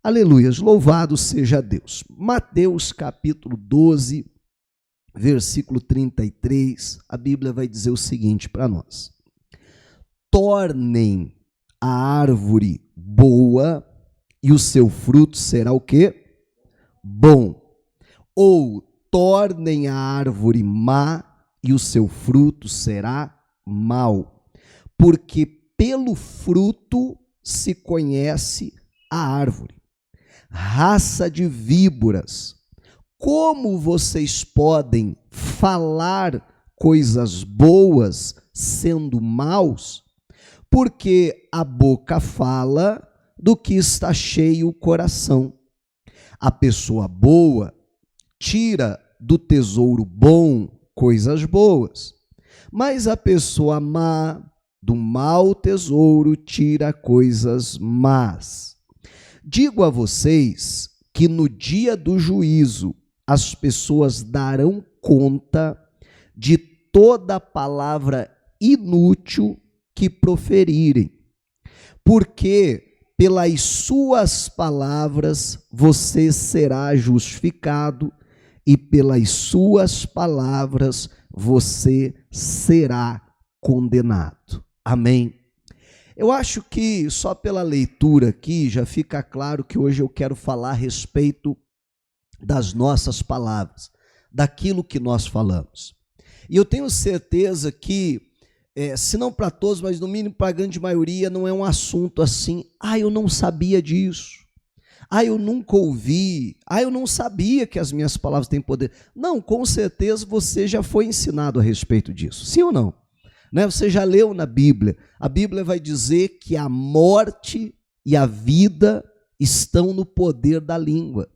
Aleluias, louvado seja Deus. Mateus capítulo 12, versículo 33, a Bíblia vai dizer o seguinte para nós: tornem a árvore boa e o seu fruto será o quê? Bom. Ou tornem a árvore má e o seu fruto será mau. Porque pelo fruto se conhece a árvore. Raça de víboras, como vocês podem falar coisas boas sendo maus? Porque a boca fala do que está cheio o coração. A pessoa boa tira do tesouro bom coisas boas, mas a pessoa má do mau tesouro tira coisas más. Digo a vocês que no dia do juízo as pessoas darão conta de toda palavra inútil que proferirem, porque pelas suas palavras você será justificado e pelas suas palavras você será condenado. Amém? Eu acho que só pela leitura aqui já fica claro que hoje eu quero falar a respeito das nossas palavras, daquilo que nós falamos. E eu tenho certeza que, se não para todos, mas no mínimo para a grande maioria, não é um assunto assim, eu não sabia disso, eu nunca ouvi, eu não sabia que as minhas palavras têm poder. Não, com certeza você já foi ensinado a respeito disso, sim ou não? Você já leu na Bíblia, a Bíblia vai dizer que a morte e a vida estão no poder da língua.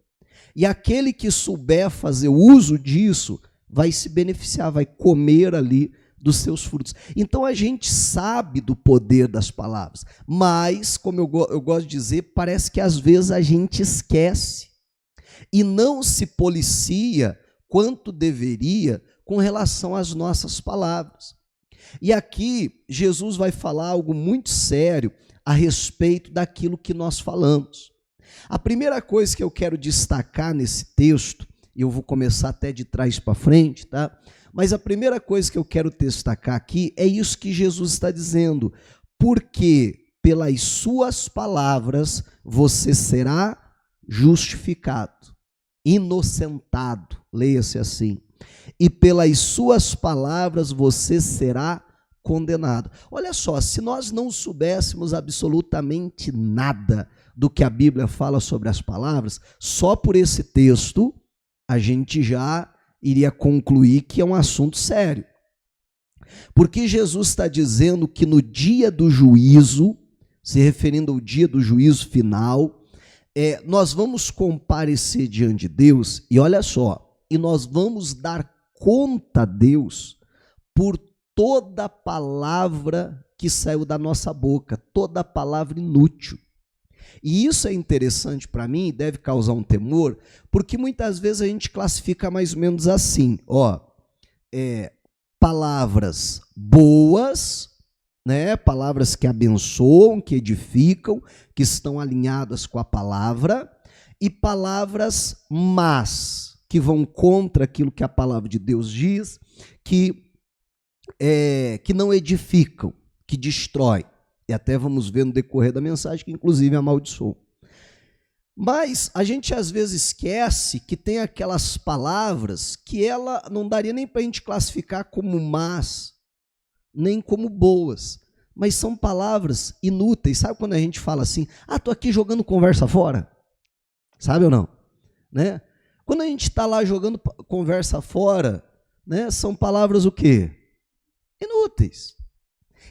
E aquele que souber fazer uso disso, vai se beneficiar, vai comer ali dos seus frutos. Então a gente sabe do poder das palavras, mas, como eu gosto de dizer, parece que às vezes a gente esquece e não se policia quanto deveria com relação às nossas palavras. E aqui Jesus vai falar algo muito sério a respeito daquilo que nós falamos. A primeira coisa que eu quero destacar nesse texto, e eu vou começar até de trás para frente, tá? Mas a primeira coisa que eu quero destacar aqui é isso que Jesus está dizendo, porque pelas suas palavras você será justificado, inocentado, leia-se assim, e pelas suas palavras você será condenado. Olha só, se nós não soubéssemos absolutamente nada do que a Bíblia fala sobre as palavras, só por esse texto a gente já iria concluir que é um assunto sério. Porque Jesus está dizendo que no dia do juízo, se referindo ao dia do juízo final, nós vamos comparecer diante de Deus, e olha só, e nós vamos dar conta a Deus por toda palavra que saiu da nossa boca, toda palavra inútil. E isso é interessante para mim, deve causar um temor, porque muitas vezes a gente classifica mais ou menos assim, palavras boas, palavras que abençoam, que edificam, que estão alinhadas com a palavra, e palavras más, que vão contra aquilo que a palavra de Deus diz, que não edificam, que destrói. E até vamos ver no decorrer da mensagem que inclusive amaldiçoam. Mas a gente às vezes esquece que tem aquelas palavras que ela não daria nem para a gente classificar como más, nem como boas, mas são palavras inúteis. Sabe quando a gente fala assim, estou aqui jogando conversa fora? Sabe ou não? Quando a gente está lá jogando conversa fora, são palavras o quê? Inúteis.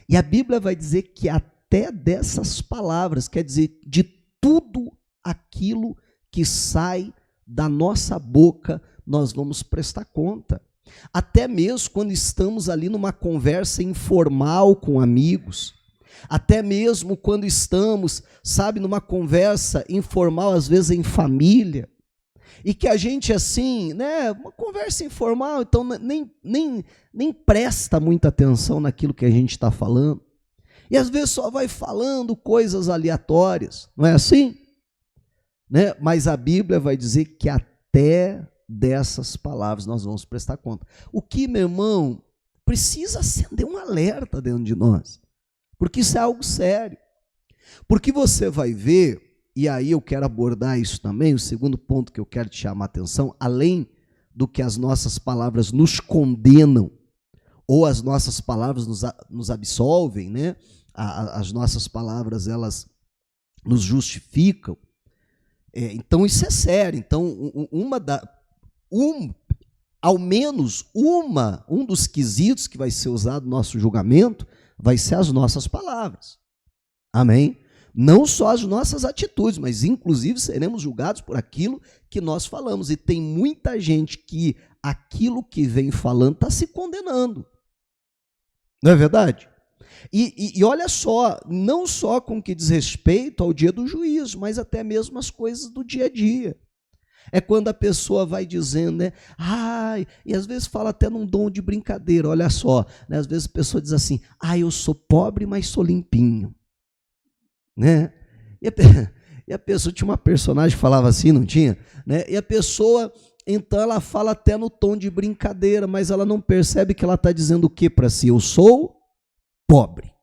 E a Bíblia vai dizer que até dessas palavras, quer dizer, de tudo aquilo que sai da nossa boca, nós vamos prestar conta. Até mesmo quando estamos ali numa conversa informal com amigos, até mesmo quando estamos, numa conversa informal, às vezes em família, e que a gente assim, uma conversa informal, então nem presta muita atenção naquilo que a gente está falando, e às vezes só vai falando coisas aleatórias, não é assim? né? Mas a Bíblia vai dizer que até dessas palavras nós vamos prestar conta. O que, meu irmão, precisa acender um alerta dentro de nós, porque isso é algo sério. Porque você vai ver, e aí eu quero abordar isso também, o segundo ponto que eu quero te chamar a atenção, além do que as nossas palavras nos condenam, ou as nossas palavras nos absolvem, né? As nossas palavras, elas nos justificam. Então isso é sério. Então ao menos um dos quesitos que vai ser usado no nosso julgamento vai ser as nossas palavras. Amém? Não só as nossas atitudes, mas inclusive seremos julgados por aquilo que nós falamos. E tem muita gente que aquilo que vem falando está se condenando. Não é verdade? E olha só, não só com o que diz respeito ao dia do juízo, mas até mesmo as coisas do dia a dia. É quando a pessoa vai dizendo, né? E às vezes fala até num tom de brincadeira, olha só, né? Às vezes a pessoa diz assim, eu sou pobre, mas sou limpinho. Né? E a pessoa tinha uma personagem que falava assim, não tinha? Né? E a pessoa, então ela fala até no tom de brincadeira, mas ela não percebe que ela está dizendo o que para si? Eu sou pobre.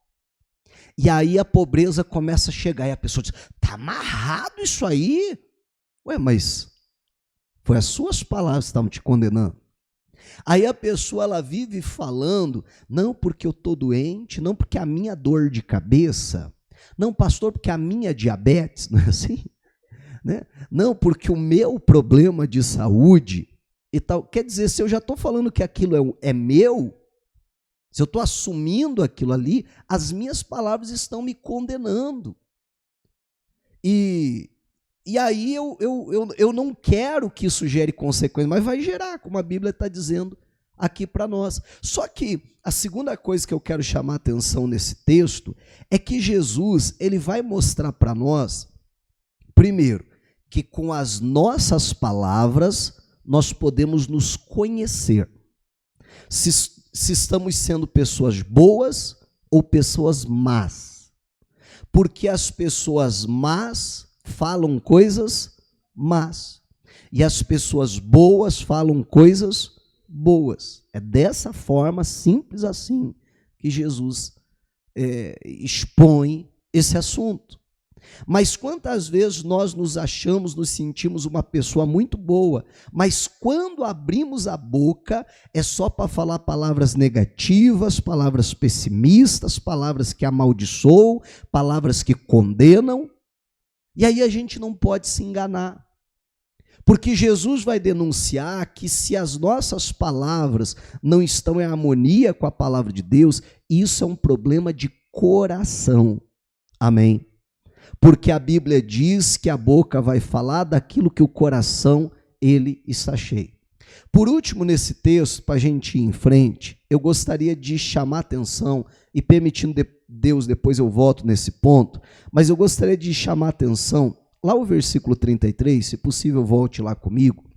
E aí a pobreza começa a chegar, e a pessoa diz, está amarrado isso aí? Ué, mas foi as suas palavras que estavam te condenando. Aí a pessoa, ela vive falando, não porque eu estou doente, não porque a minha dor de cabeça, não, pastor, porque a minha diabetes, não é assim? Né? Não, porque o meu problema de saúde e tal. Quer dizer, se eu já estou falando que aquilo é meu, se eu estou assumindo aquilo ali, as minhas palavras estão me condenando. E aí eu não quero que isso gere consequências, mas vai gerar, como a Bíblia está dizendo aqui para nós. Só que a segunda coisa que eu quero chamar a atenção nesse texto é que Jesus, ele vai mostrar para nós, primeiro, que com as nossas palavras nós podemos nos conhecer. Se estamos sendo pessoas boas ou pessoas más. Porque as pessoas más falam coisas más. E as pessoas boas falam coisas boas. É dessa forma, simples assim, que Jesus expõe esse assunto. Mas quantas vezes nós nos achamos, nos sentimos uma pessoa muito boa, mas quando abrimos a boca é só para falar palavras negativas, palavras pessimistas, palavras que amaldiçoam, palavras que condenam, e aí a gente não pode se enganar. Porque Jesus vai denunciar que se as nossas palavras não estão em harmonia com a palavra de Deus, isso é um problema de coração. Amém? Porque a Bíblia diz que a boca vai falar daquilo que o coração, ele está cheio. Por último, nesse texto, para a gente ir em frente, eu gostaria de chamar a atenção, e permitindo Deus, depois eu volto nesse ponto, mas eu gostaria de chamar a atenção, lá o versículo 33, se possível volte lá comigo,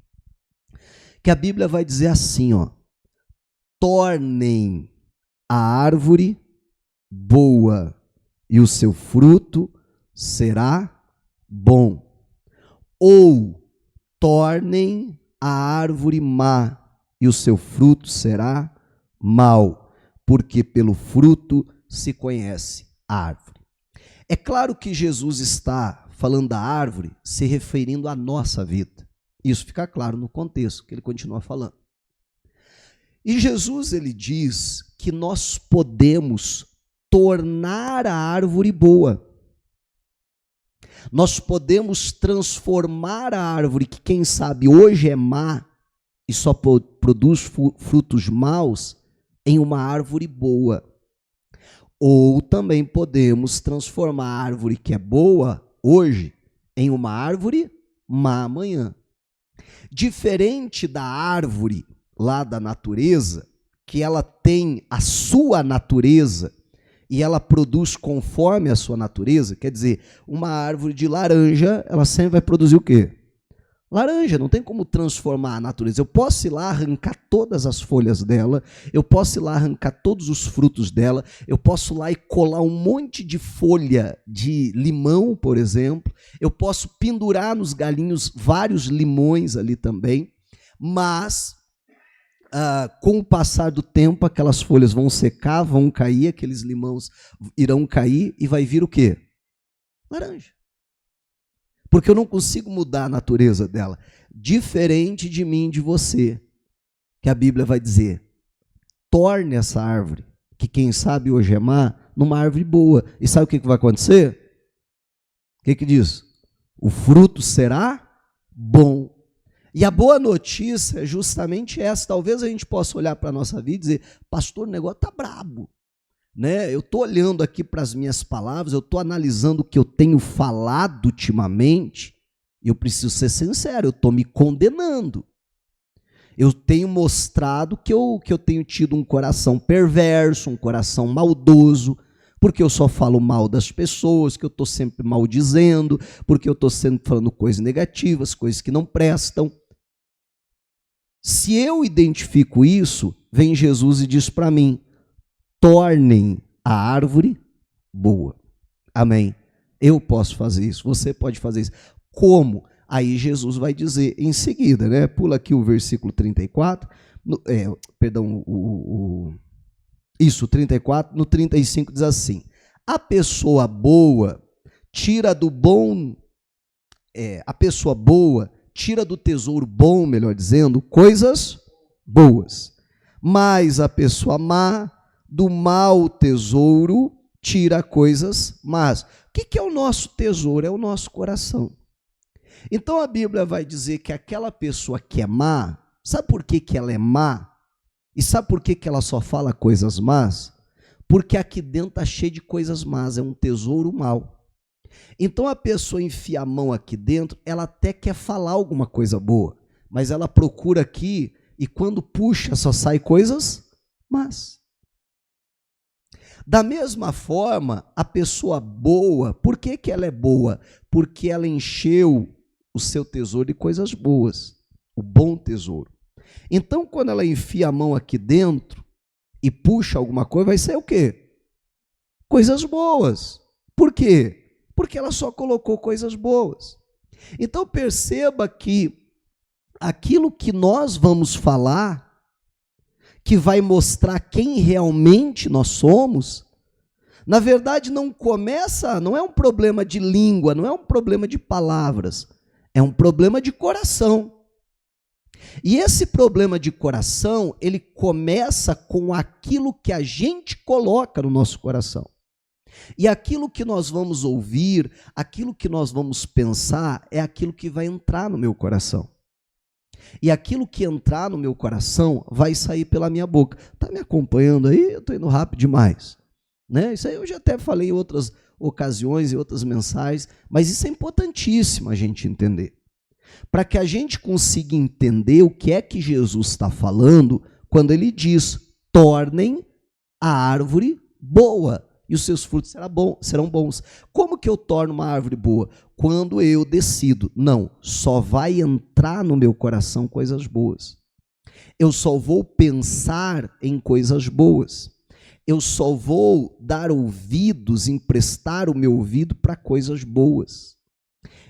que a Bíblia vai dizer assim, tornem a árvore boa e o seu fruto será bom, ou tornem a árvore má e o seu fruto será mau, porque pelo fruto se conhece a árvore. É claro que Jesus está falando da árvore, se referindo à nossa vida. Isso fica claro no contexto que ele continua falando. E Jesus, ele diz que nós podemos tornar a árvore boa. Nós podemos transformar a árvore que, quem sabe, hoje é má e só produz frutos maus, em uma árvore boa. Ou também podemos transformar a árvore que é boa hoje em uma árvore má amanhã. Diferente da árvore lá da natureza, que ela tem a sua natureza e ela produz conforme a sua natureza, quer dizer, uma árvore de laranja, ela sempre vai produzir o quê? laranja, não tem como transformar a natureza. Eu posso ir lá arrancar todas as folhas dela, eu posso ir lá arrancar todos os frutos dela, eu posso ir lá e colar um monte de folha de limão, por exemplo, eu posso pendurar nos galinhos vários limões ali também, mas com o passar do tempo aquelas folhas vão secar, vão cair, aqueles limões irão cair e vai vir o quê? Laranja. Porque eu não consigo mudar a natureza dela. Diferente de mim e de você, que a Bíblia vai dizer, torne essa árvore, que quem sabe hoje é má, numa árvore boa. E sabe o que vai acontecer? O que diz? O fruto será bom. E a boa notícia é justamente essa. Talvez a gente possa olhar para a nossa vida e dizer, pastor, o negócio está brabo. Né? Eu estou olhando aqui para as minhas palavras, eu estou analisando o que eu tenho falado ultimamente, e eu preciso ser sincero, eu estou me condenando. Eu tenho mostrado que eu tenho tido um coração perverso, um coração maldoso, porque eu só falo mal das pessoas, que eu estou sempre maldizendo, porque eu estou sempre falando coisas negativas, coisas que não prestam. Se eu identifico isso, vem Jesus e diz para mim, tornem a árvore boa. Amém. Eu posso fazer isso, você pode fazer isso. Como? Aí Jesus vai dizer em seguida, né? Pula aqui o versículo 34, isso, 34, no 35 diz assim, a pessoa boa tira do tesouro bom, melhor dizendo, coisas boas, mas a pessoa má do mau tesouro tira coisas más. O que é o nosso tesouro? É o nosso coração. Então a Bíblia vai dizer que aquela pessoa que é má, sabe por que ela é má? E sabe por que ela só fala coisas más? Porque aqui dentro está cheio de coisas más, é um tesouro mau. Então a pessoa enfia a mão aqui dentro, ela até quer falar alguma coisa boa, mas ela procura aqui e quando puxa só sai coisas más. Da mesma forma, a pessoa boa, por que ela é boa? Porque ela encheu o seu tesouro de coisas boas, o bom tesouro. Então, quando ela enfia a mão aqui dentro e puxa alguma coisa, vai ser o quê? Coisas boas. Por quê? Porque ela só colocou coisas boas. Então, perceba que aquilo que nós vamos falar, que vai mostrar quem realmente nós somos, na verdade não é um problema de língua, não é um problema de palavras, é um problema de coração. E esse problema de coração, ele começa com aquilo que a gente coloca no nosso coração. E aquilo que nós vamos ouvir, aquilo que nós vamos pensar, é aquilo que vai entrar no meu coração. E aquilo que entrar no meu coração vai sair pela minha boca. Está me acompanhando aí? Eu estou indo rápido demais. Né? Isso aí eu já até falei em outras ocasiões, em outras mensagens, mas isso é importantíssimo a gente entender. Para que a gente consiga entender o que é que Jesus está falando quando ele diz, tornem a árvore boa e os seus frutos serão bons. Como que eu torno uma árvore boa? Quando eu decido, não, só vai entrar no meu coração coisas boas. Eu só vou pensar em coisas boas. Eu só vou dar ouvidos, emprestar o meu ouvido para coisas boas.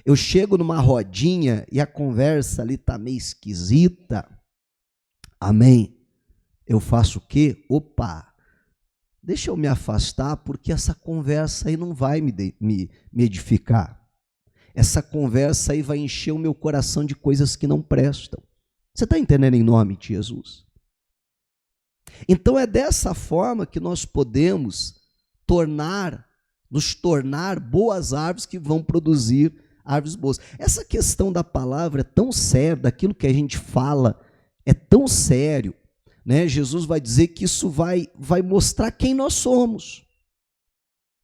Eu chego numa rodinha e a conversa ali está meio esquisita. Amém? Eu faço o quê? Opa! Deixa eu me afastar, porque essa conversa aí não vai me edificar. Essa conversa aí vai encher o meu coração de coisas que não prestam. Você está entendendo em nome de Jesus? Então é dessa forma que nós podemos nos tornar boas árvores que vão produzir árvores boas. Essa questão da palavra é tão séria, daquilo que a gente fala é tão sério. Né? Jesus vai dizer que isso vai mostrar quem nós somos,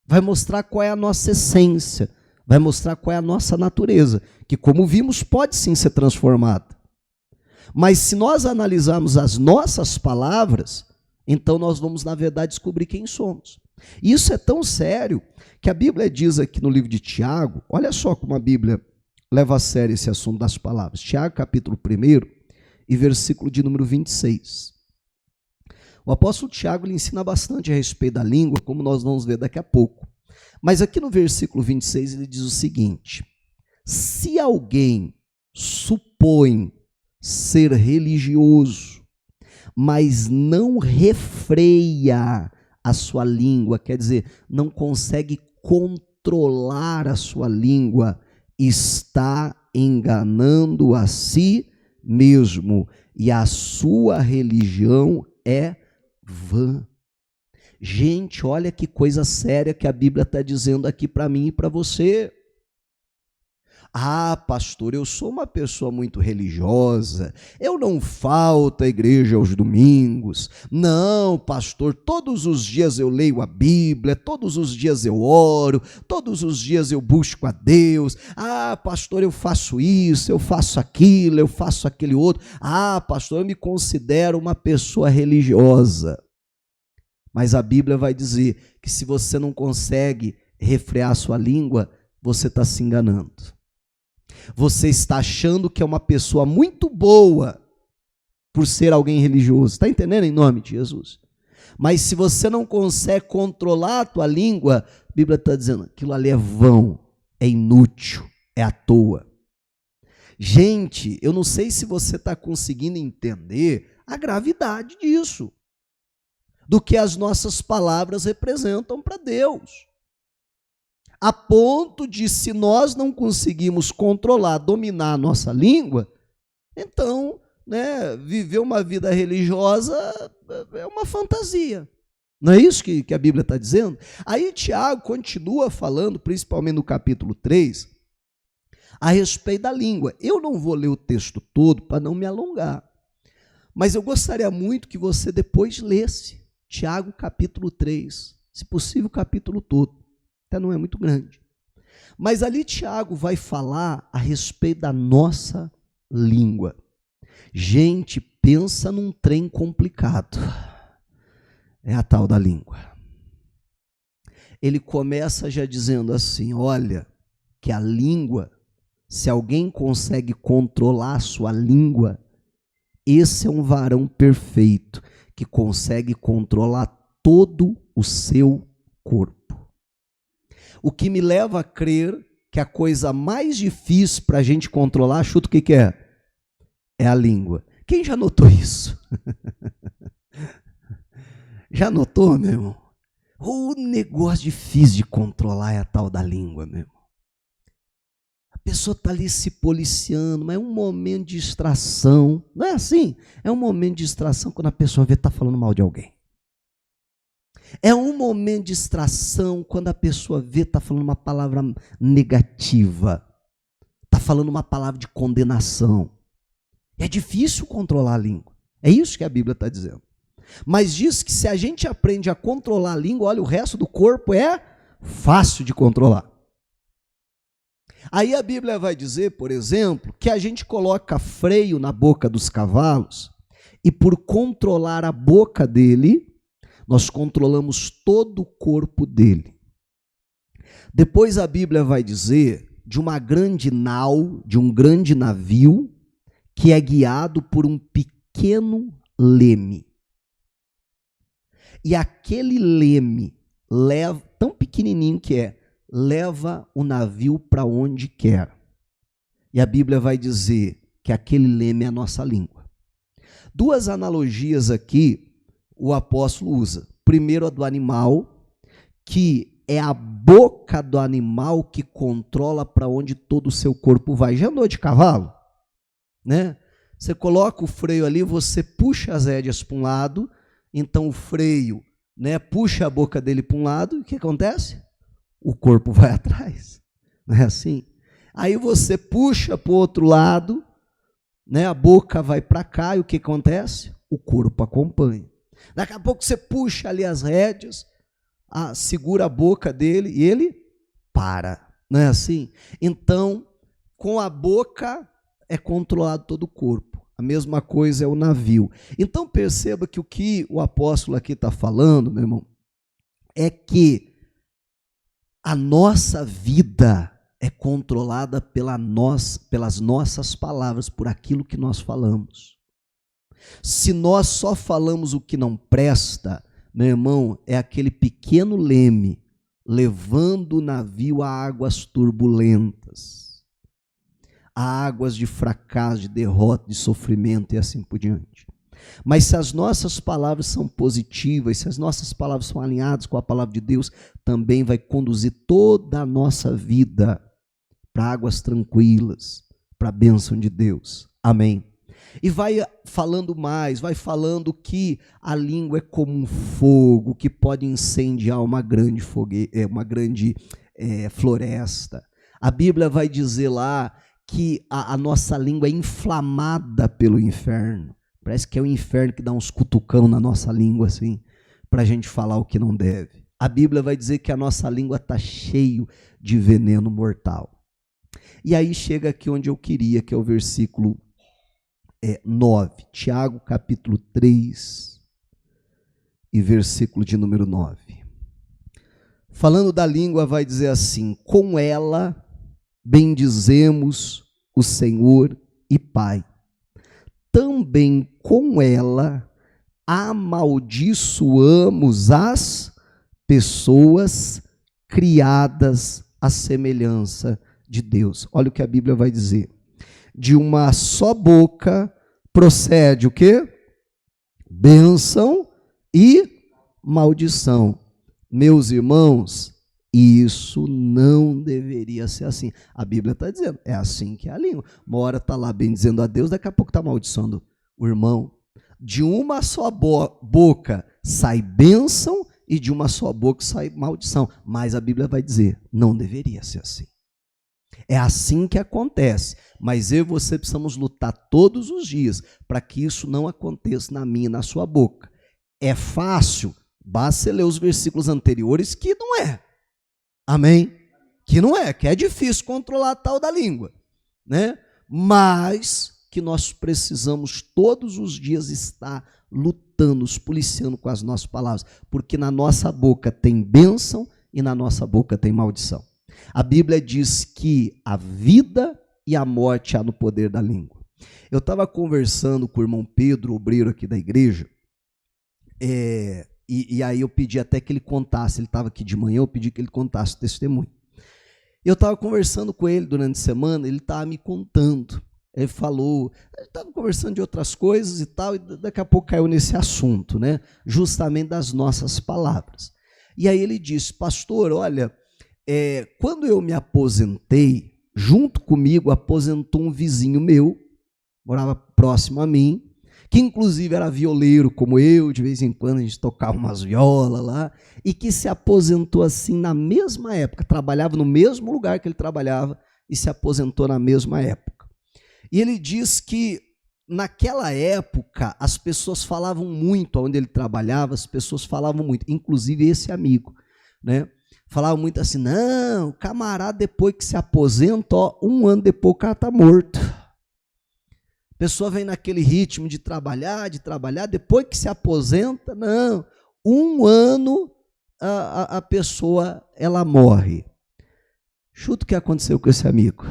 vai mostrar qual é a nossa essência, vai mostrar qual é a nossa natureza, que como vimos pode sim ser transformada. Mas se nós analisarmos as nossas palavras, então nós vamos na verdade descobrir quem somos. Isso é tão sério que a Bíblia diz aqui no livro de Tiago, olha só como a Bíblia leva a sério esse assunto das palavras. Tiago, capítulo 1 e versículo de número 26. O apóstolo Tiago lhe ensina bastante a respeito da língua, como nós vamos ver daqui a pouco. Mas aqui no versículo 26 ele diz o seguinte: se alguém supõe ser religioso, mas não refreia a sua língua, quer dizer, não consegue controlar a sua língua, está enganando a si mesmo, e a sua religião é vã. Gente, olha que coisa séria que a Bíblia está dizendo aqui para mim e para você. Ah, pastor, eu sou uma pessoa muito religiosa, eu não falto à igreja aos domingos. Não, pastor, todos os dias eu leio a Bíblia, todos os dias eu oro, todos os dias eu busco a Deus. Ah, pastor, eu faço isso, eu faço aquilo, eu faço aquele outro. Ah, pastor, eu me considero uma pessoa religiosa. Mas a Bíblia vai dizer que se você não consegue refrear a sua língua, você está se enganando. Você está achando que é uma pessoa muito boa por ser alguém religioso. Está entendendo, em nome de Jesus? Mas se você não consegue controlar a tua língua, a Bíblia está dizendo, aquilo ali é vão, é inútil, é à toa. Gente, eu não sei se você está conseguindo entender a gravidade disso, do que as nossas palavras representam para Deus. A ponto de, se nós não conseguimos controlar, dominar a nossa língua, então, viver uma vida religiosa é uma fantasia. Não é isso que a Bíblia está dizendo? Aí Tiago continua falando, principalmente no capítulo 3, a respeito da língua. Eu não vou ler o texto todo para não me alongar, mas eu gostaria muito que você depois lesse Tiago capítulo 3, se possível o capítulo todo. Até não é muito grande. Mas ali Tiago vai falar a respeito da nossa língua. Gente, pensa num trem complicado. É a tal da língua. Ele começa já dizendo assim, olha, que a língua, se alguém consegue controlar a sua língua, esse é um varão perfeito, que consegue controlar todo o seu corpo. O que me leva a crer que a coisa mais difícil para a gente controlar, chuta o que é? É a língua. Quem já notou isso? Já notou, meu irmão? O negócio difícil de controlar é a tal da língua, meu irmão. A pessoa está ali se policiando, mas é um momento de distração. Não é assim? É um momento de distração quando a pessoa vê que está falando mal de alguém. É um momento de distração quando a pessoa vê, está falando uma palavra negativa, está falando uma palavra de condenação. É difícil controlar a língua. É isso que a Bíblia está dizendo. Mas diz que se a gente aprende a controlar a língua, olha, o resto do corpo é fácil de controlar. Aí a Bíblia vai dizer, por exemplo, que a gente coloca freio na boca dos cavalos e por controlar a boca dele, nós controlamos todo o corpo dele. Depois a Bíblia vai dizer de uma grande nau, de um grande navio, que é guiado por um pequeno leme. E aquele leme, tão pequenininho que é, leva o navio para onde quer. E a Bíblia vai dizer que aquele leme é a nossa língua. Duas analogias aqui o apóstolo usa. Primeiro a do animal, que é a boca do animal que controla para onde todo o seu corpo vai. Já andou de cavalo? Né? Você coloca o freio ali, você puxa as rédeas para um lado, então o freio, puxa a boca dele para um lado, e o que acontece? O corpo vai atrás. Não é assim? Aí você puxa para o outro lado, a boca vai para cá, e o que acontece? O corpo acompanha. Daqui a pouco você puxa ali as rédeas, segura a boca dele e ele para. Não é assim? Então, com a boca é controlado todo o corpo. A mesma coisa é o navio. Então perceba que o que o apóstolo aqui está falando, meu irmão, é que a nossa vida é controlada pelas nossas palavras, por aquilo que nós falamos. Se nós só falamos o que não presta, meu irmão, é aquele pequeno leme levando o navio a águas turbulentas, a águas de fracasso, de derrota, de sofrimento e assim por diante. Mas se as nossas palavras são positivas, se as nossas palavras são alinhadas com a palavra de Deus, também vai conduzir toda a nossa vida para águas tranquilas, para a bênção de Deus. Amém. E vai falando mais, vai falando que a língua é como um fogo que pode incendiar uma grande floresta. A Bíblia vai dizer lá que a nossa língua é inflamada pelo inferno. Parece que é o inferno que dá uns cutucão na nossa língua, assim, para a gente falar o que não deve. A Bíblia vai dizer que a nossa língua está cheia de veneno mortal. E aí chega aqui onde eu queria, que é o versículo 9. Tiago, capítulo 3, e versículo de número 9. Falando da língua, vai dizer assim: com ela bendizemos o Senhor e Pai. Também com ela amaldiçoamos as pessoas criadas à semelhança de Deus. Olha o que a Bíblia vai dizer. De uma só boca procede o quê? Bênção e maldição. Meus irmãos, isso não deveria ser assim. A Bíblia está dizendo, é assim que é a língua. Uma hora está lá bendizendo a Deus, daqui a pouco está amaldiçoando o irmão. De uma só boca sai bênção e de uma só boca sai maldição. Mas a Bíblia vai dizer, não deveria ser assim. É assim que acontece, mas eu e você precisamos lutar todos os dias para que isso não aconteça na minha e na sua boca. É fácil, basta ler os versículos anteriores que não é. Amém? Que não é, que é difícil controlar a tal da língua, né? Mas que nós precisamos todos os dias estar lutando, nos policiando com as nossas palavras, porque na nossa boca tem bênção e na nossa boca tem maldição. A Bíblia diz que a vida e a morte há no poder da língua. Eu estava conversando com o irmão Pedro, obreiro aqui da igreja, e aí eu pedi até que ele contasse, ele estava aqui de manhã, eu pedi que ele contasse o testemunho. Eu estava conversando com ele durante a semana, ele estava me contando, ele falou, ele estava conversando de outras coisas e tal, e daqui a pouco caiu nesse assunto, né? Justamente das nossas palavras. E aí ele disse, pastor, olha, quando eu me aposentei, junto comigo aposentou um vizinho meu, morava próximo a mim, que inclusive era violeiro como eu, de vez em quando a gente tocava umas violas lá, e que se aposentou assim na mesma época, trabalhava no mesmo lugar que ele trabalhava e se aposentou na mesma época. E ele diz que naquela época as pessoas falavam muito, onde ele trabalhava, as pessoas falavam muito, inclusive esse amigo, né? Falava muito assim, não, o camarada depois que se aposenta, um ano depois o cara está morto. A pessoa vem naquele ritmo de trabalhar, depois que se aposenta, não, um ano a pessoa, ela morre. Chuta o que aconteceu com esse amigo.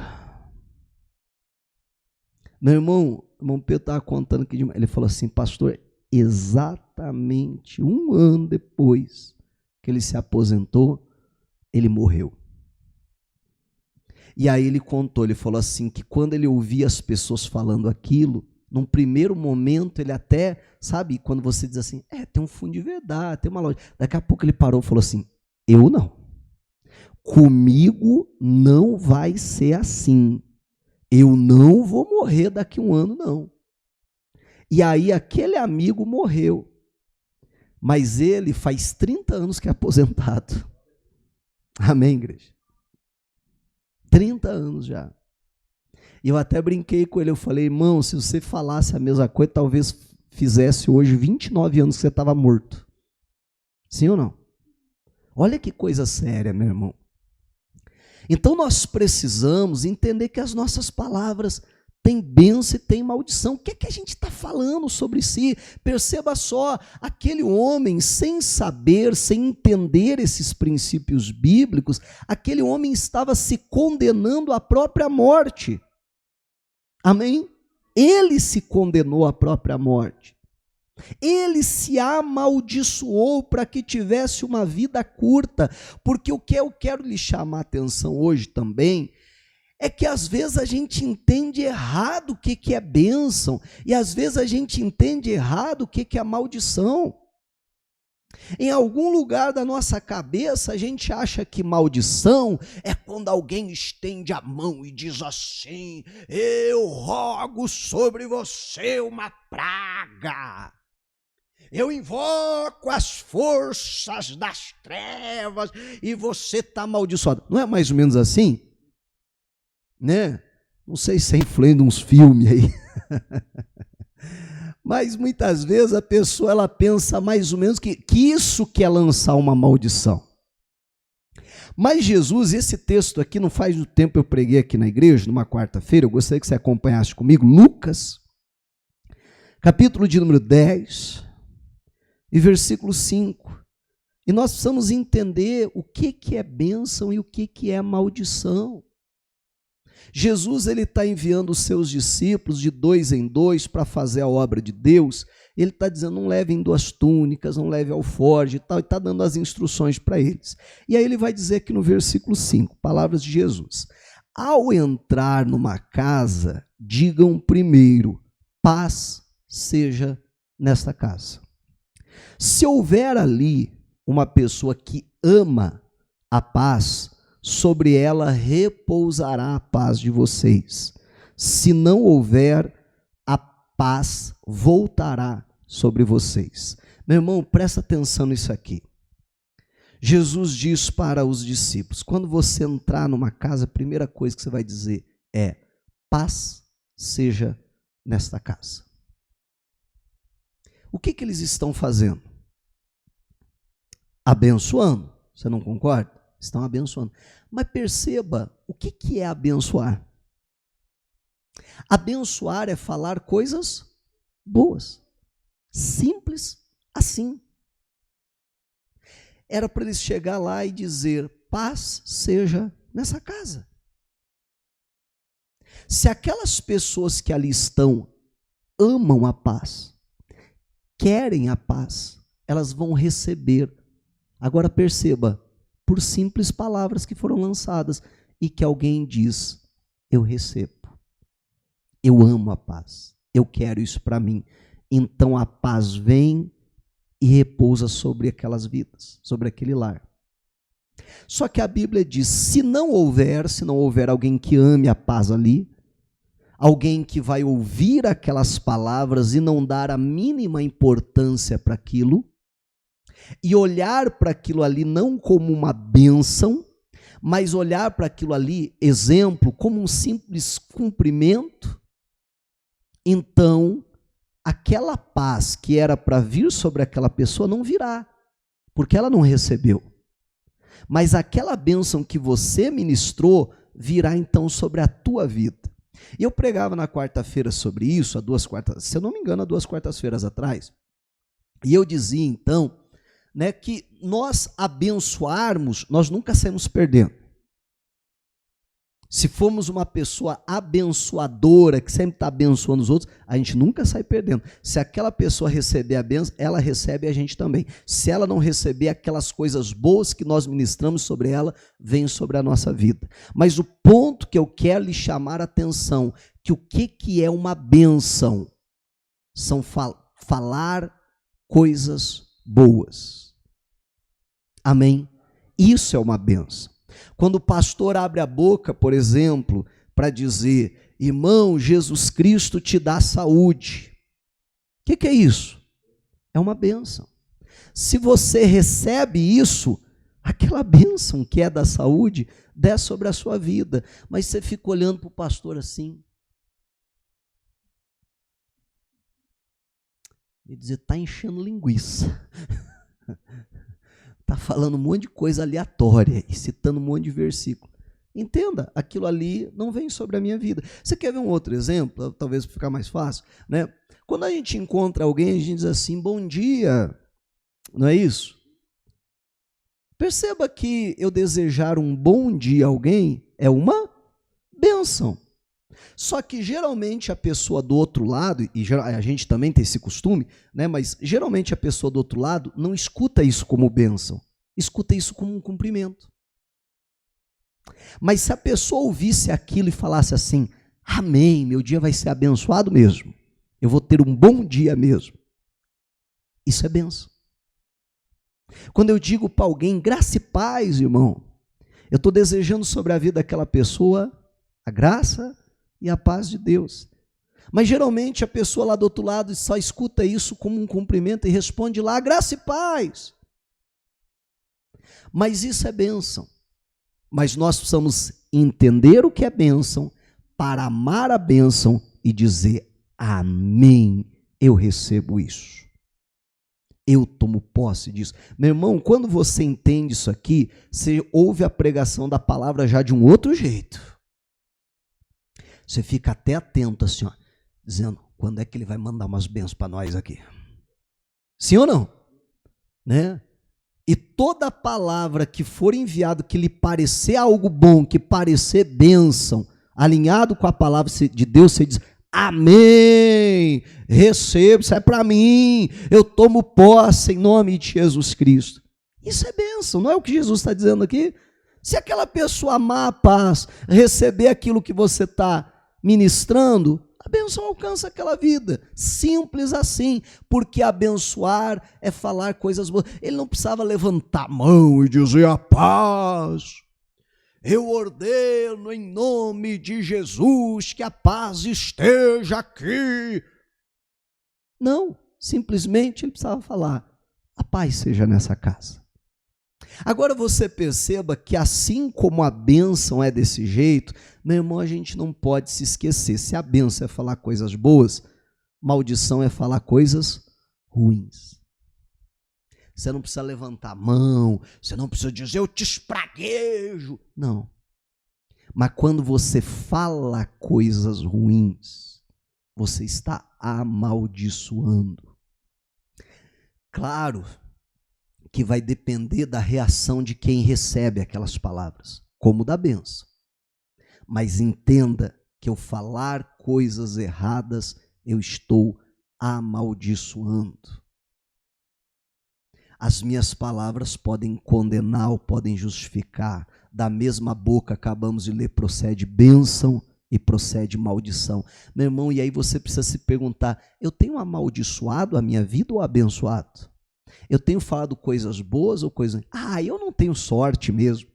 Meu irmão Pedro estava contando aqui, ele falou assim, pastor, exatamente um ano depois que ele se aposentou, ele morreu. E aí ele contou, ele falou assim, que quando ele ouvia as pessoas falando aquilo, num primeiro momento ele até, sabe, quando você diz assim, tem um fundo de verdade, tem uma lógica. Daqui a pouco ele parou e falou assim, eu não. Comigo não vai ser assim. Eu não vou morrer daqui a um ano, não. E aí aquele amigo morreu. Mas ele faz 30 anos que é aposentado. Amém, igreja? 30 anos já. E eu até brinquei com ele, eu falei, irmão, se você falasse a mesma coisa, talvez fizesse hoje 29 anos que você estava morto. Sim ou não? Olha que coisa séria, meu irmão. Então nós precisamos entender que as nossas palavras tem bênção e tem maldição. O que é que a gente está falando sobre si? Perceba só, aquele homem, sem saber, sem entender esses princípios bíblicos, aquele homem estava se condenando à própria morte. Amém? Ele se condenou à própria morte. Ele se amaldiçoou para que tivesse uma vida curta, porque o que eu quero lhe chamar a atenção hoje também é que às vezes a gente entende errado o que é bênção, e às vezes a gente entende errado o que é maldição. Em algum lugar da nossa cabeça a gente acha que maldição é quando alguém estende a mão e diz assim: eu rogo sobre você uma praga. Eu invoco as forças das trevas e você está amaldiçoado. Não é mais ou menos assim? Né? Não sei se é influindo uns filmes aí. Mas muitas vezes a pessoa ela pensa mais ou menos que isso que é lançar uma maldição. Mas Jesus, esse texto aqui, não faz muito tempo eu preguei aqui na igreja, numa quarta-feira, eu gostaria que você acompanhasse comigo, Lucas, capítulo de número 10, e versículo 5. E nós precisamos entender o que é bênção e o que é maldição. Jesus ele está enviando os seus discípulos de 2 em 2 para fazer a obra de Deus. Ele está dizendo, não levem 2 túnicas, não levem alforje e tal, e está dando as instruções para eles. E aí ele vai dizer aqui no versículo 5, palavras de Jesus: ao entrar numa casa, digam primeiro, paz seja nesta casa. Se houver ali uma pessoa que ama a paz, sobre ela repousará a paz de vocês. Se não houver, a paz voltará sobre vocês. Meu irmão, presta atenção nisso aqui. Jesus diz para os discípulos, quando você entrar numa casa, a primeira coisa que você vai dizer é: paz seja nesta casa. O que eles estão fazendo? Abençoando. Você não concorda? Estão abençoando. Mas perceba, o que é abençoar? Abençoar é falar coisas boas. Simples assim. Era para eles chegar lá e dizer: paz seja nessa casa. Se aquelas pessoas que ali estão amam a paz, querem a paz, elas vão receber. Agora perceba, por simples palavras que foram lançadas e que alguém diz: eu recebo, eu amo a paz, eu quero isso para mim. Então a paz vem e repousa sobre aquelas vidas, sobre aquele lar. Só que a Bíblia diz, se não houver alguém que ame a paz ali, alguém que vai ouvir aquelas palavras e não dar a mínima importância para aquilo, e olhar para aquilo ali não como uma bênção, mas olhar para aquilo ali, exemplo, como um simples cumprimento, então aquela paz que era para vir sobre aquela pessoa não virá, porque ela não recebeu. Mas aquela bênção que você ministrou virá então sobre a tua vida. E eu pregava na quarta-feira sobre isso, se eu não me engano, há 2 quartas-feiras atrás, e eu dizia então, né, que nós abençoarmos, nós nunca saímos perdendo. Se formos uma pessoa abençoadora, que sempre está abençoando os outros, a gente nunca sai perdendo. Se aquela pessoa receber a bênção, ela recebe a gente também. Se ela não receber, aquelas coisas boas que nós ministramos sobre ela, vêm sobre a nossa vida. Mas o ponto que eu quero lhe chamar a atenção, que o que é uma bênção? São falar coisas boas. Amém? Isso é uma bênção. Quando o pastor abre a boca, por exemplo, para dizer: irmão, Jesus Cristo te dá saúde. O que é isso? É uma bênção. Se você recebe isso, aquela bênção que é da saúde, desce sobre a sua vida. Mas você fica olhando para o pastor assim. E dizer, está enchendo linguiça. Está falando um monte de coisa aleatória e citando um monte de versículo. Entenda, aquilo ali não vem sobre a minha vida. Você quer ver um outro exemplo? Talvez para ficar mais fácil, né? Quando a gente encontra alguém, a gente diz assim, bom dia, não é isso? Perceba que eu desejar um bom dia a alguém é uma bênção. Só que geralmente a pessoa do outro lado, e a gente também tem esse costume, né? Mas geralmente a pessoa do outro lado não escuta isso como bênção, escuta isso como um cumprimento. Mas se a pessoa ouvisse aquilo e falasse assim, amém, meu dia vai ser abençoado mesmo, eu vou ter um bom dia mesmo, isso é bênção. Quando eu digo para alguém, graça e paz, irmão, eu estou desejando sobre a vida daquela pessoa a graça e a paz de Deus. Mas geralmente a pessoa lá do outro lado só escuta isso como um cumprimento e responde lá, graça e paz. Mas isso é bênção. Mas nós precisamos entender o que é bênção para amar a bênção e dizer, amém, eu recebo isso. Eu tomo posse disso. Meu irmão, quando você entende isso aqui, você ouve a pregação da palavra já de um outro jeito. Você fica até atento assim, ó, dizendo, quando é que ele vai mandar umas bênçãos para nós aqui? Sim ou não? Né? E toda palavra que for enviado, que lhe parecer algo bom, que parecer bênção, alinhado com a palavra de Deus, você diz, amém, recebo, isso é para mim, eu tomo posse em nome de Jesus Cristo. Isso é bênção, não é o que Jesus está dizendo aqui? Se aquela pessoa amar a paz, receber aquilo que você está ministrando, a bênção alcança aquela vida, simples assim, porque abençoar é falar coisas boas. Ele não precisava levantar a mão e dizer a paz, eu ordeno em nome de Jesus que a paz esteja aqui. Não, simplesmente ele precisava falar, a paz seja nessa casa. Agora você perceba que assim como a bênção é desse jeito, meu irmão, a gente não pode se esquecer, se a bênção é falar coisas boas, maldição é falar coisas ruins. Você não precisa levantar a mão, você não precisa dizer, eu te espraguejo. Não. Mas quando você fala coisas ruins, você está amaldiçoando. Claro que vai depender da reação de quem recebe aquelas palavras, como da bênção. Mas entenda que eu falar coisas erradas, eu estou amaldiçoando. As minhas palavras podem condenar ou podem justificar. Da mesma boca, acabamos de ler, procede bênção e procede maldição. Meu irmão, e aí você precisa se perguntar, eu tenho amaldiçoado a minha vida ou abençoado? Eu tenho falado coisas boas ou coisas... eu não tenho sorte mesmo.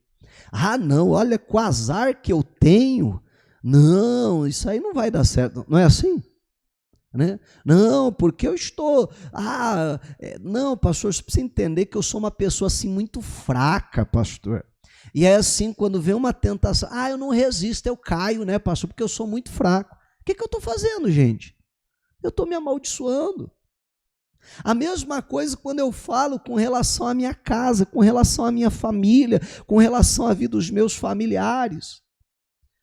Não, olha, com o azar que eu tenho, não, isso aí não vai dar certo. Não é assim? Né? Não, porque eu estou... não, pastor, você precisa entender que eu sou uma pessoa assim muito fraca, pastor. E é assim, quando vem uma tentação, eu não resisto, eu caio, né, pastor, porque eu sou muito fraco. O que eu estou fazendo, gente? Eu estou me amaldiçoando. A mesma coisa quando eu falo com relação à minha casa, com relação à minha família, com relação à vida dos meus familiares.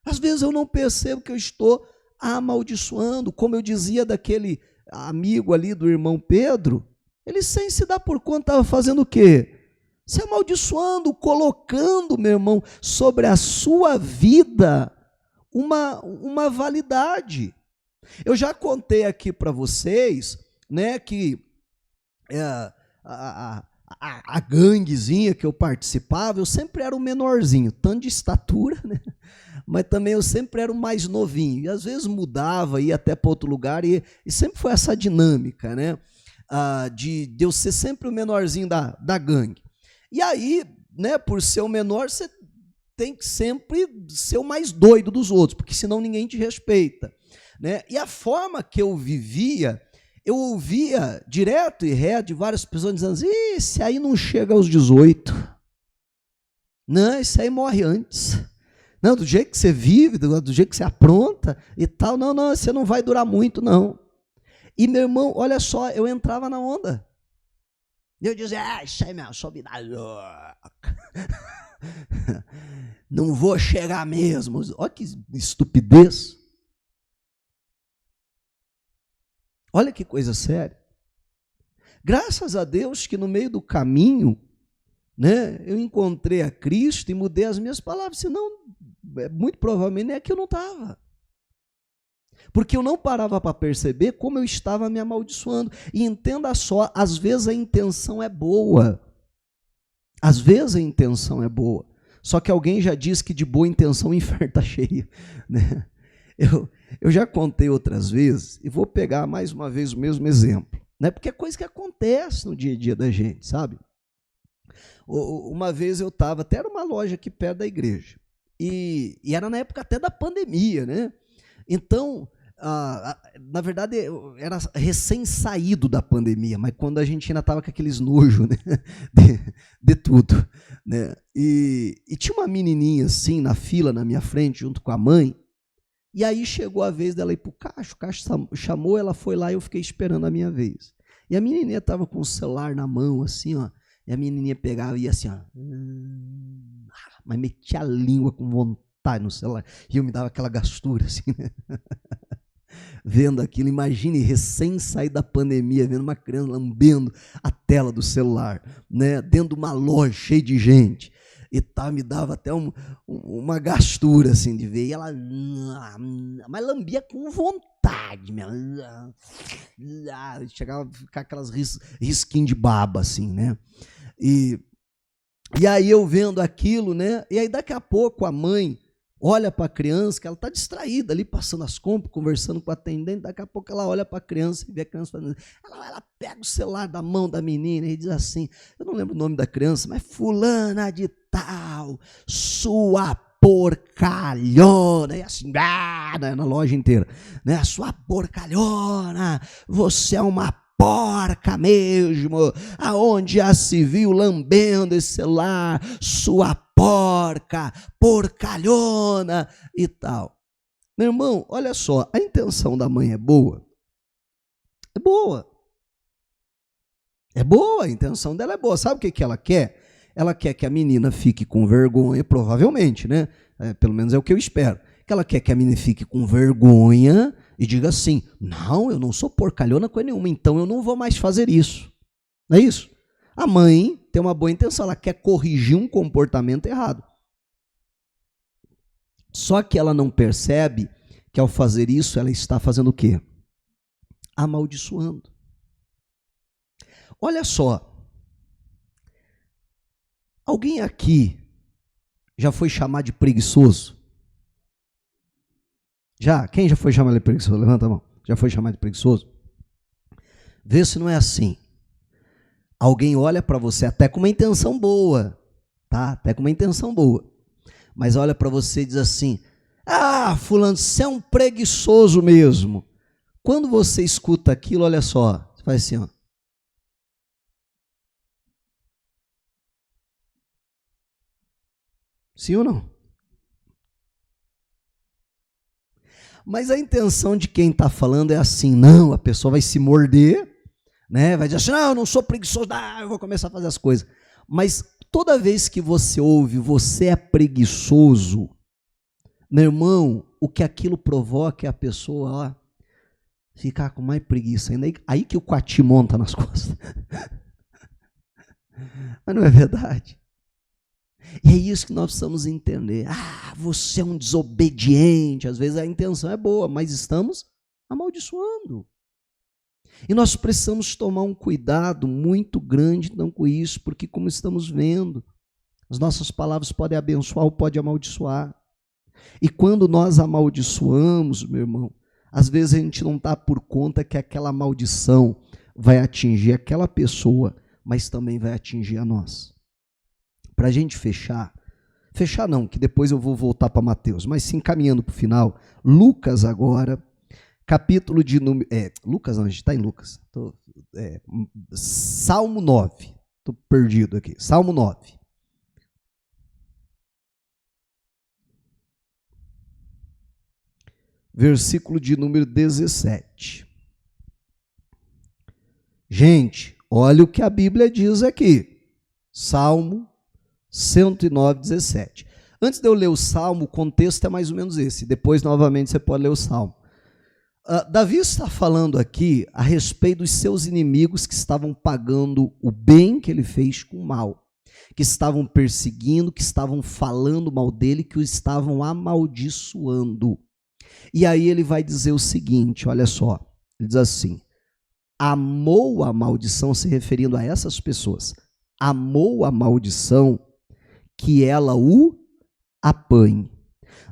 Às vezes eu não percebo que eu estou amaldiçoando, como eu dizia daquele amigo ali do irmão Pedro, ele sem se dar por conta estava fazendo o quê? Se amaldiçoando, colocando, meu irmão, sobre a sua vida uma validade. Eu já contei aqui para vocês, né, que a ganguezinha que eu participava, eu sempre era o menorzinho, tanto de estatura, né? Mas também eu sempre era o mais novinho, e às vezes mudava, ia até para outro lugar, e sempre foi essa dinâmica, né? De eu ser sempre o menorzinho da gangue. E aí, né, por ser o menor, você tem que sempre ser o mais doido dos outros, porque senão ninguém te respeita, né? E a forma que eu vivia, eu ouvia direto e reto de várias pessoas dizendo assim, esse aí não chega aos 18. Não, esse aí morre antes. Não, do jeito que você vive, do jeito que você apronta e tal, não, você não vai durar muito, não. E, meu irmão, olha só, eu entrava na onda. Eu dizia, isso aí mesmo, sou vida louca. Não vou chegar mesmo. Olha que estupidez. Olha que coisa séria. Graças a Deus que no meio do caminho, né, eu encontrei a Cristo e mudei as minhas palavras, senão, muito provavelmente, é que eu não estava. Porque eu não parava para perceber como eu estava me amaldiçoando. E entenda só, às vezes a intenção é boa. Às vezes a intenção é boa. Só que alguém já disse que de boa intenção o inferno está cheio. Né? Eu já contei outras vezes, e vou pegar mais uma vez o mesmo exemplo. Né? Porque é coisa que acontece no dia a dia da gente, sabe? Uma vez eu estava, até era uma loja aqui perto da igreja. E era na época até da pandemia, né? Então, na verdade, eu era recém-saído da pandemia, mas quando a gente ainda estava com aqueles nojos, né, de tudo. Né? E tinha uma menininha assim na fila na minha frente, junto com a mãe, e aí chegou a vez dela ir para o caixa chamou, ela foi lá e eu fiquei esperando a minha vez. E a menininha estava com o celular na mão, assim, ó, e a menininha pegava e ia assim, ó, mas metia a língua com vontade no celular, e eu me dava aquela gastura, assim, né? Vendo aquilo, imagine, recém sair da pandemia, vendo uma criança lambendo a tela do celular, né, dentro de uma loja cheia de gente, e me dava até uma gastura, assim, de ver, e ela, mas lambia com vontade, chegava a ficar aquelas risquinhos de baba, assim, né, e aí eu vendo aquilo, né, e aí daqui a pouco a mãe olha para a criança, que ela está distraída ali, passando as compras, conversando com o atendente, daqui a pouco ela olha para a criança e vê a criança fazendo, ela pega o celular da mão da menina e diz assim, eu não lembro o nome da criança, mas fulana de tal, sua porcalhona, e assim, na loja inteira, né, sua porcalhona, você é uma porca mesmo, aonde já se viu lambendo esse celular, sua porca, porcalhona e tal. Meu irmão, olha só, a intenção da mãe é boa? É boa. É boa, a intenção dela é boa. Sabe o que ela quer? Ela quer que a menina fique com vergonha, provavelmente, né? Pelo menos é o que eu espero. Que ela quer que a menina fique com vergonha e diga assim, não, eu não sou porcalhona coisa nenhuma, então eu não vou mais fazer isso. Não é isso? A mãe tem uma boa intenção, ela quer corrigir um comportamento errado. Só que ela não percebe que ao fazer isso, ela está fazendo o quê? Amaldiçoando. Olha só, alguém aqui já foi chamado de preguiçoso? Já? Quem já foi chamado de preguiçoso? Levanta a mão. Já foi chamado de preguiçoso? Vê se não é assim. Alguém olha para você até com uma intenção boa, tá? Até com uma intenção boa. Mas olha para você e diz assim, fulano, você é um preguiçoso mesmo. Quando você escuta aquilo, olha só, você faz assim, ó. Sim ou não? Mas a intenção de quem está falando é assim, não, a pessoa vai se morder, né? Vai dizer assim, não, eu não sou preguiçoso, eu vou começar a fazer as coisas. Mas toda vez que você ouve, você é preguiçoso, meu irmão, o que aquilo provoca é a pessoa ficar com mais preguiça ainda. Aí que o coati monta nas costas. Mas não é verdade? E é isso que nós precisamos entender. Você é um desobediente. Às vezes a intenção é boa, mas estamos amaldiçoando. E nós precisamos tomar um cuidado muito grande então, com isso, porque como estamos vendo, as nossas palavras podem abençoar ou podem amaldiçoar. E quando nós amaldiçoamos, meu irmão, às vezes a gente não está por conta que aquela maldição vai atingir aquela pessoa, mas também vai atingir a nós. Para a gente fechar não, que depois eu vou voltar para Mateus, mas sim caminhando para o final, Lucas agora, capítulo de número... Lucas não, a gente está em Lucas. Salmo 9. Estou perdido aqui. Salmo 9. Versículo de número 17. Gente, olha o que a Bíblia diz aqui. Salmo 109:17. Antes de eu ler o Salmo, o contexto é mais ou menos esse. Depois, novamente, você pode ler o Salmo. Davi está falando aqui a respeito dos seus inimigos que estavam pagando o bem que ele fez com o mal, que estavam perseguindo, que estavam falando mal dele, que o estavam amaldiçoando. E aí ele vai dizer o seguinte, olha só, ele diz assim, amou a maldição, se referindo a essas pessoas, amou a maldição que ela o apanhe,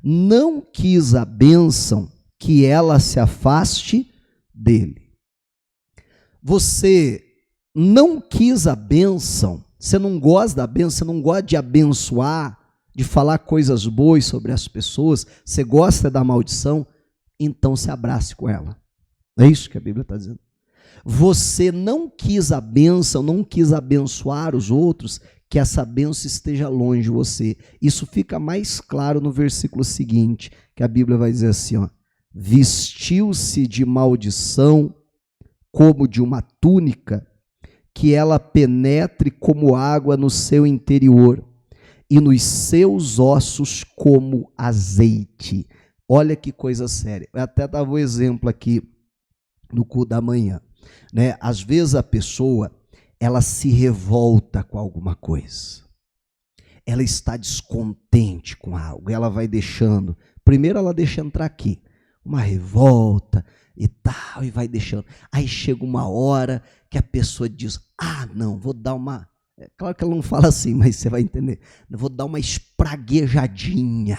não quis a bênção que ela se afaste dele. Você não quis a bênção, você não gosta da bênção, você não gosta de abençoar, de falar coisas boas sobre as pessoas, você gosta da maldição, então se abrace com ela. É isso que a Bíblia está dizendo. Você não quis a bênção, não quis abençoar os outros, que essa bênção esteja longe de você. Isso fica mais claro no versículo seguinte, que a Bíblia vai dizer assim, ó, vestiu-se de maldição como de uma túnica, que ela penetre como água no seu interior e nos seus ossos como azeite. Olha que coisa séria. Eu até dava um exemplo aqui no culto da manhã, né? Às vezes a pessoa, ela se revolta com alguma coisa. Ela está descontente com algo, ela vai deixando. Primeiro ela deixa entrar aqui uma revolta e tal, e vai deixando. Aí chega uma hora que a pessoa diz, não, vou dar uma... É claro que ela não fala assim, mas você vai entender. Vou dar uma espraguejadinha.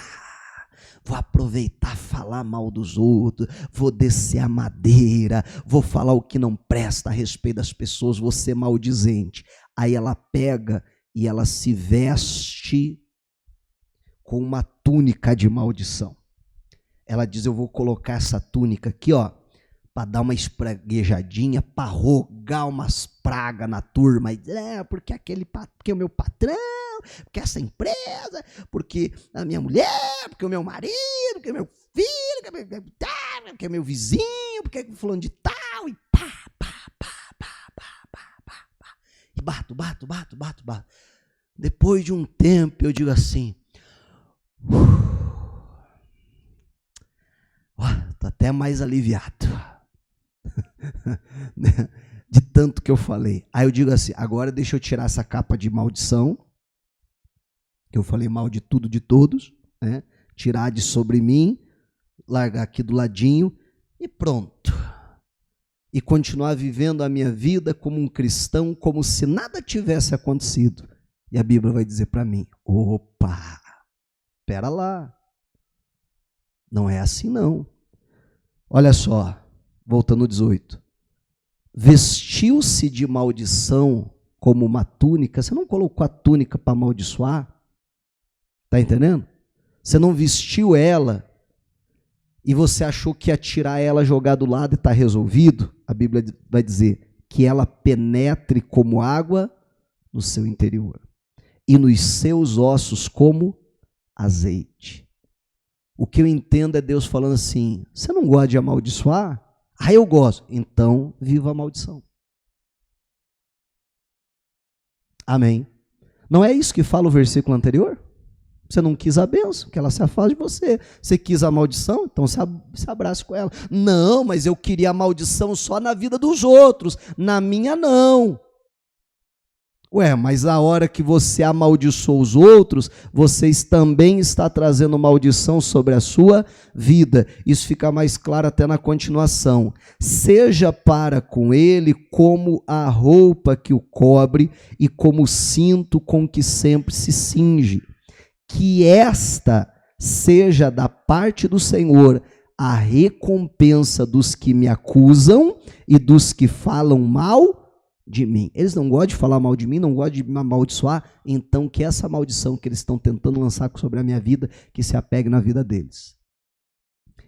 Vou aproveitar, falar mal dos outros, vou descer a madeira, vou falar o que não presta a respeito das pessoas, vou ser maldizente. Aí ela pega e ela se veste com uma túnica de maldição. Ela diz, eu vou colocar essa túnica aqui, ó, para dar uma espraguejadinha, para rogar umas pragas na turma. Porque porque o meu patrão, porque essa empresa, porque a minha mulher, porque o meu marido, porque o meu filho, porque o meu vizinho, porque o fulano de tal, e pá. E bato. Depois de um tempo, eu digo assim, estou até mais aliviado. De tanto que eu falei. Aí eu digo assim, agora deixa eu tirar essa capa de maldição, que eu falei mal de tudo, de todos, né? Tirar de sobre mim, largar aqui do ladinho e pronto. E continuar vivendo a minha vida como um cristão, como se nada tivesse acontecido. E a Bíblia vai dizer para mim, opa, espera lá. Não é assim não. Olha só, voltando ao 18. Vestiu-se de maldição como uma túnica. Você não colocou a túnica para amaldiçoar? Está entendendo? Você não vestiu ela e você achou que ia tirar ela, jogar do lado e está resolvido? A Bíblia vai dizer que ela penetre como água no seu interior e nos seus ossos como azeite. O que eu entendo é Deus falando assim, você não gosta de amaldiçoar? Eu gosto. Então, viva a maldição. Amém. Não é isso que fala o versículo anterior? Você não quis a bênção, que ela se afaste de você. Você quis a maldição, então se abrace com ela. Não, mas eu queria a maldição só na vida dos outros, na minha não. Mas a hora que você amaldiçoa os outros, vocês também está trazendo maldição sobre a sua vida. Isso fica mais claro até na continuação. Seja para com ele como a roupa que o cobre e como o cinto com que sempre se cinge. Que esta seja da parte do Senhor a recompensa dos que me acusam e dos que falam mal de mim. Eles não gostam de falar mal de mim, não gostam de me amaldiçoar, então que essa maldição que eles estão tentando lançar sobre a minha vida, que se apegue na vida deles.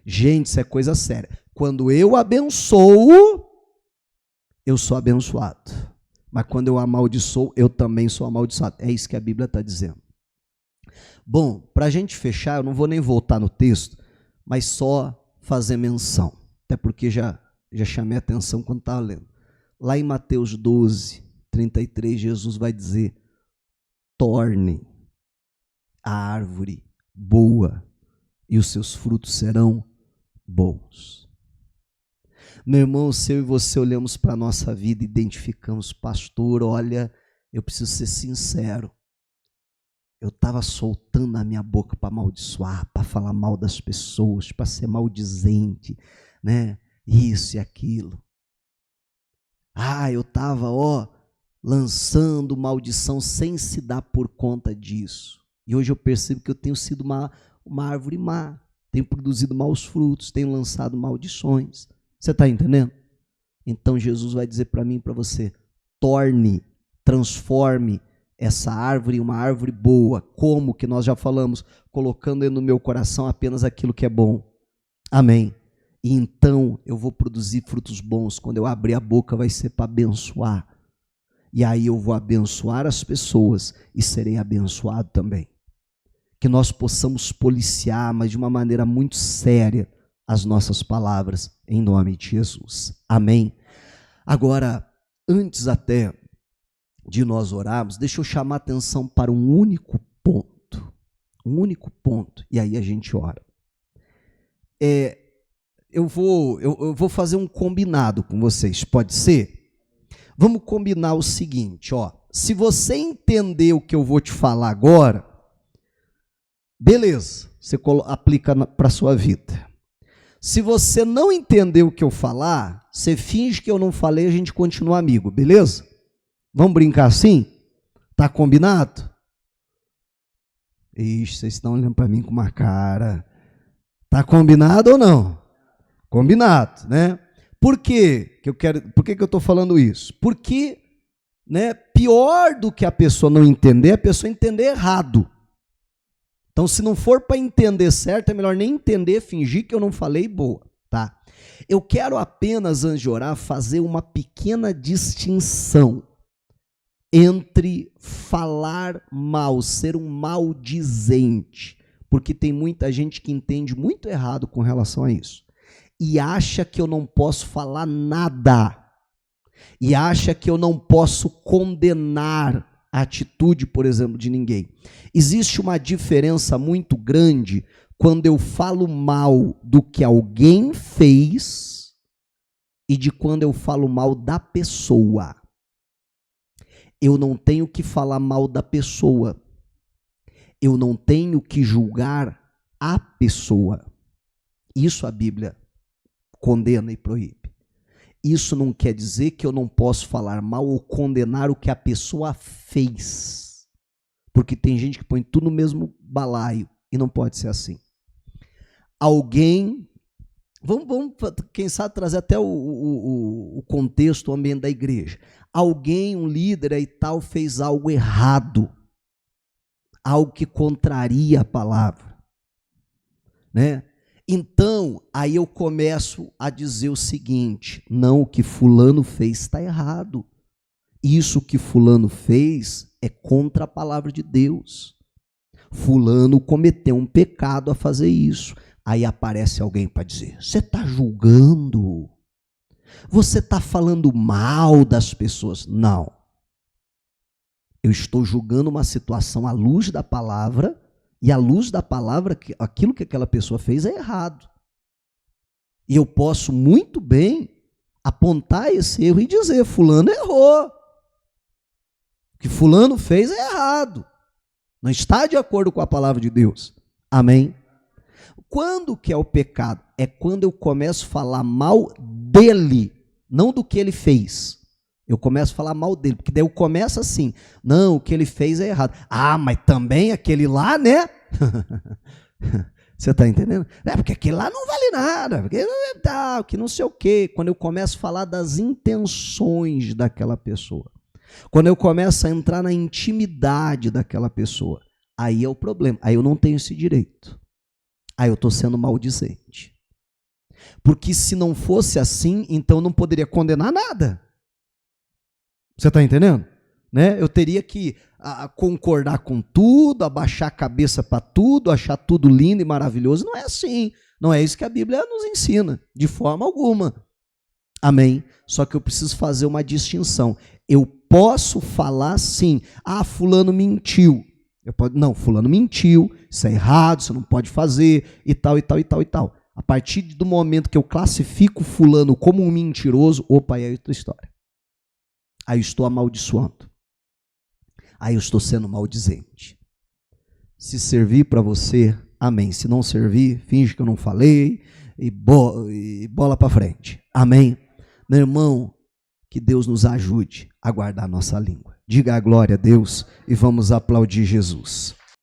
Gente, isso é coisa séria. Quando eu abençoo, eu sou abençoado. Mas quando eu amaldiçoo, eu também sou amaldiçoado. É isso que a Bíblia está dizendo. Bom, para a gente fechar, eu não vou nem voltar no texto, mas só fazer menção. Até porque já chamei a atenção quando estava lendo. Lá em Mateus 12, 33, Jesus vai dizer, tornem a árvore boa e os seus frutos serão bons. Meu irmão, se eu e você olhamos para a nossa vida e identificamos, pastor, olha, eu preciso ser sincero, eu estava soltando a minha boca para amaldiçoar, para falar mal das pessoas, para ser maldizente, né? Isso e aquilo. Eu estava, lançando maldição sem se dar por conta disso. E hoje eu percebo que eu tenho sido uma árvore má, tenho produzido maus frutos, tenho lançado maldições. Você está entendendo? Então Jesus vai dizer para mim e para você, transforme essa árvore em uma árvore boa. Como que nós já falamos? Colocando no meu coração apenas aquilo que é bom. Amém. E então eu vou produzir frutos bons. Quando eu abrir a boca vai ser para abençoar. E aí eu vou abençoar as pessoas e serei abençoado também. Que nós possamos policiar, mas de uma maneira muito séria, as nossas palavras, em nome de Jesus. Amém? Agora, antes até de nós orarmos, deixa eu chamar a atenção para um único ponto, e aí a gente ora. Eu vou fazer um combinado com vocês, pode ser? Vamos combinar o seguinte, se você entender o que eu vou te falar agora, beleza, você aplica para a sua vida. Se você não entender o que eu falar, você finge que eu não falei, a gente continua amigo, beleza? Vamos brincar assim? Tá combinado? Ixi, vocês estão olhando para mim com uma cara. Tá combinado ou não? Combinado, né? Por quê? Por que eu estou falando isso? Porque, né, pior do que a pessoa não entender, a pessoa entender errado. Então, se não for para entender certo, é melhor nem entender, fingir que eu não falei, boa, tá? Eu quero apenas, antes de orar, fazer uma pequena distinção entre falar mal, ser um maldizente, porque tem muita gente que entende muito errado com relação a isso, e acha que eu não posso falar nada, e acha que eu não posso condenar a atitude, por exemplo, de ninguém. Existe uma diferença muito grande quando eu falo mal do que alguém fez e de quando eu falo mal da pessoa. Eu não tenho que falar mal da pessoa. Eu não tenho que julgar a pessoa. Isso a Bíblia condena e proíbe. Isso não quer dizer que eu não posso falar mal ou condenar o que a pessoa fez. Porque tem gente que põe tudo no mesmo balaio e não pode ser assim. Alguém, vamos quem sabe, trazer até o contexto, o ambiente da igreja. Alguém, um líder e tal, fez algo errado. Algo que contraria a palavra. Né? Então, aí eu começo a dizer o seguinte, não, o que fulano fez está errado. Isso que fulano fez é contra a palavra de Deus. Fulano cometeu um pecado a fazer isso. Aí aparece alguém para dizer, você está julgando? Você está falando mal das pessoas? Não. Eu estou julgando uma situação à luz da palavra, e à luz da palavra, aquilo que aquela pessoa fez é errado. E eu posso muito bem apontar esse erro e dizer, fulano errou. O que fulano fez é errado. Não está de acordo com a palavra de Deus. Amém? Quando que é o pecado? É quando eu começo a falar mal dele, não do que ele fez. Eu começo a falar mal dele, porque daí eu começo assim, não, o que ele fez é errado. Mas também aquele lá, né? Você está entendendo? Porque aquele lá não vale nada, porque não é tal, que não sei o quê. Quando eu começo a falar das intenções daquela pessoa, quando eu começo a entrar na intimidade daquela pessoa, aí é o problema, aí eu não tenho esse direito. Aí eu estou sendo maldizente. Porque se não fosse assim, então eu não poderia condenar nada. Você está entendendo? Né? Eu teria que concordar com tudo, abaixar a cabeça para tudo, achar tudo lindo e maravilhoso. Não é assim. Não é isso que a Bíblia nos ensina, de forma alguma. Amém? Só que eu preciso fazer uma distinção. Eu posso falar sim, fulano mentiu. Não, fulano mentiu, isso é errado, você não pode fazer, e tal, e tal, e tal, e tal. A partir do momento que eu classifico fulano como um mentiroso, opa, aí é outra história. Aí eu estou amaldiçoando. Aí eu estou sendo maldizente. Se servir para você, amém. Se não servir, finge que eu não falei e bola para frente. Amém. Meu irmão, que Deus nos ajude a guardar a nossa língua. Diga a glória a Deus e vamos aplaudir Jesus.